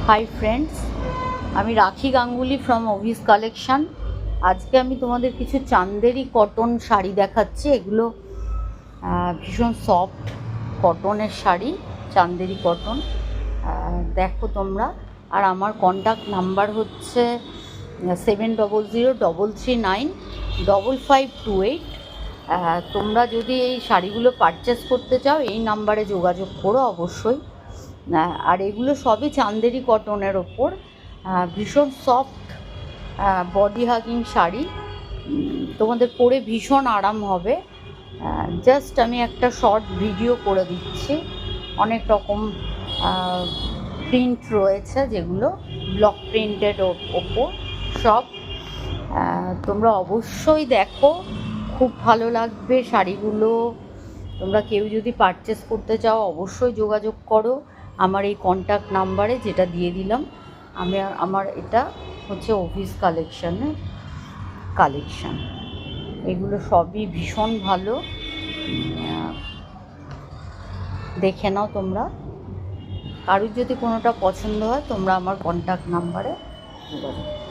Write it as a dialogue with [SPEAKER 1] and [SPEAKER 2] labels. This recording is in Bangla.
[SPEAKER 1] হাই ফ্রেন্ডস, আমি রাখি গাঙ্গুলি ফ্রম অভিস কালেকশান। আজকে আমি তোমাদের কিছু চান্দেরি কটন শাড়ি দেখাচ্ছি। এগুলো ভীষণ সফট কটনের শাড়ি, চান্দেরি কটন। দেখো তোমরা। আর আমার কন্ট্যাক্ট নাম্বার হচ্ছে 7003395528। তোমরা যদি এই শাড়িগুলো পারচেস করতে চাও এই নাম্বারে যোগাযোগ করো অবশ্যই। আর এগুলো সবই চান্দেরি কটনের ওপর, ভীষণ সফট বডি হাগিং শাড়ি, তোমাদের পরে ভীষণ আরাম হবে। জাস্ট আমি একটা শর্ট ভিডিও করে দিচ্ছি। অনেক রকম প্রিন্ট রয়েছে, যেগুলো ব্লক প্রিন্টের ওপর সব। তোমরা অবশ্যই দেখো, খুব ভালো লাগবে শাড়িগুলো। তোমরা কেউ যদি পারচেস করতে চাও অবশ্যই যোগাযোগ করো আমার এই কন্ট্যাক্ট নাম্বারে, যেটা দিয়ে দিলাম। আমার এটা হচ্ছে অভিস কালেকশানের কালেকশান। এগুলো সবই ভীষণ ভালো, দেখে নাও তোমরা। কারোর যদি কোনোটা পছন্দ হয় তোমরা আমার কন্ট্যাক্ট নাম্বারে যোগাযোগ করো।